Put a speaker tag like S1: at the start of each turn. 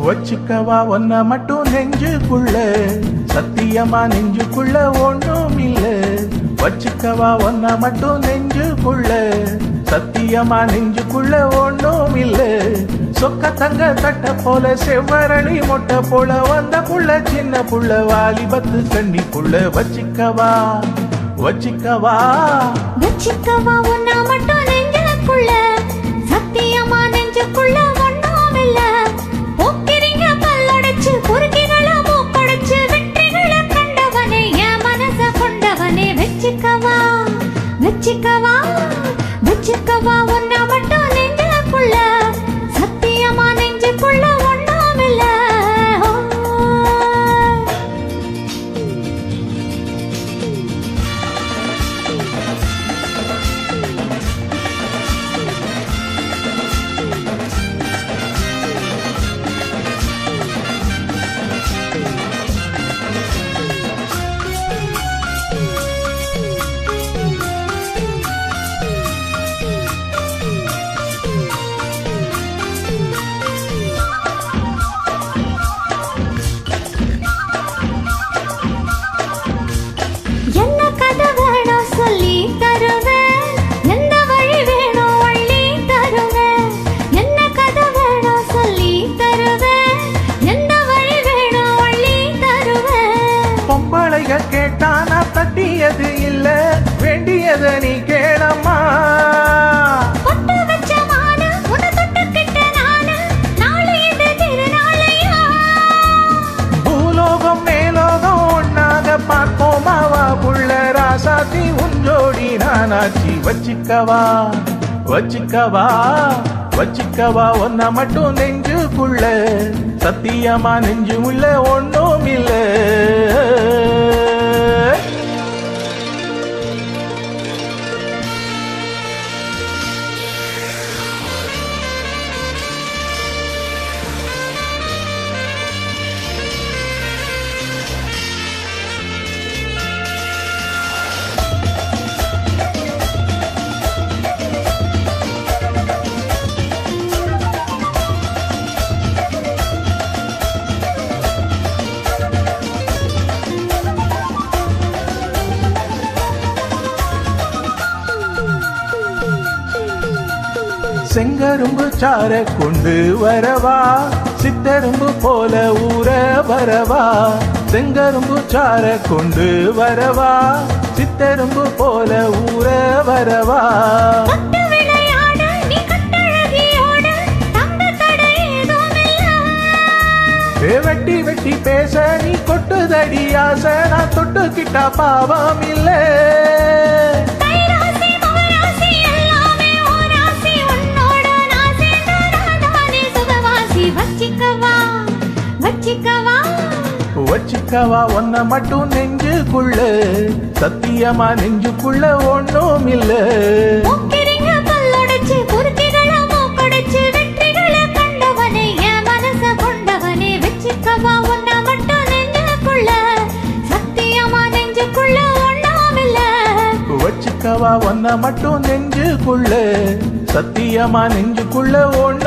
S1: வச்சுக்கவா ஒன்ன மட்டும் நெஞ்சுக்குள்ள, சத்தியமா நெஞ்சுக்குள்ள ஒண்ணும் இல்ல. வச்சுக்கவா ஒன்ன மட்டும் நெஞ்சுக்குள்ள, சத்தியமா நெஞ்சுக்குள்ள ஒண்ணும் இல்ல. சொக்க தங்க தட்ட போல செவ்வரளி மொட்டை போல வந்த புள்ள சின்ன புள்ள வாலிபத்து கண்ணி புள்ள. வச்சுக்கவா வச்சுக்கவா
S2: வச்சுக்கவா ஒன்ன மட்டும் நெஞ்சுக்குள்ள, சத்தியமா நெஞ்சுக்குள்ள ஒண்ணும் இல்ல. போக்கிரிங்க பல்லடைச்சு பொறுக்கிகள மூக்கடைச்சு வெற்றிகளை கண்டவனே என் மனச கொண்டவனே. வச்சுக்கவா வச்சுக்கவா வச்சுக்கவா ஒன்ன மட்டும் நெஞ்சுக்குள்ள, சத்தியமா நெஞ்சுக்குள்ள ஒண்ணும் இல்ல. என்ன கதை வேணும் சொல்லி தருவேன், எந்த வழி வேணும் வழி தருவேன். என்ன கதை வேணும் சொல்லி தருவேன், எந்த வழி வேணும் வழி தருவேன்.
S1: பொம்பளைக கேட்டா நான் தட்டியது இல்ல, வேண்டியத நீ கேளம்மா.
S2: பொட்டு வச்ச மானு உன்னை தொட்டுக்கிட்ட நானு, நாளை இது திருநாளையா.
S1: பூலோகம் மேலோகம் ஒன்னாக பார்ப்போமா வா புள்ள ராசாத்தி உஞ்சோடி நானாச்சி. வச்சுக்கவா வச்சுக்கவா வச்சுக்கவா ஒன்ன மட்டும் நெஞ்சுக்குள்ள, சத்தியமா நெஞ்சு உள்ள ஒண்ணும் இல்ல. செங்கரும்பு சார கொண்டு வரவா, சித்தரும்பு போல ஊற வரவா. செங்கரும்பு சார கொண்டு வரவா, சித்தரும்பு போல ஊற வரவா.
S2: தொட்டு விளையாட நீ கட்டழகியோட, தங்க தடை ஏதும் இல்ல.
S1: வெட்டி வெட்டி பேச நீ கொட்டுதடி ஆசை, நான் தொட்டுக்கிட்டா பாவம் இல்ல.
S2: கைராசி மகராசி எல்லாமே ஓராசி, உன்னோட நான் சேர்ந்து நான்தானே சுகவாசி. வச்சிக்கவா வச்சிக்கவா
S1: வச்சுக்கவா ஒன்ன மட்டும் நெஞ்சுக்குள்ள, சத்தியமா நெஞ்சுக்குள்ள ஒண்ணும் இல்ல.
S2: போக்கிரிங்க பல்லடைச்சு பொறுக்கிகள மூக்கடைச்சு வெற்றிகளை கண்டவனே என் மனச கொண்டவனே. வச்சிக்கவா ஒன்ன மட்டும் நெஞ்சுக்குள்ள, சத்தியமா நெஞ்சுக்குள்ள ஒண்ணும் இல்ல.
S1: வச்சுக்கவா ஒன்ன மட்டும் நெஞ்சுக்குள்ள, சத்தியமா நெஞ்சுக்குள்ள ஒண்ணு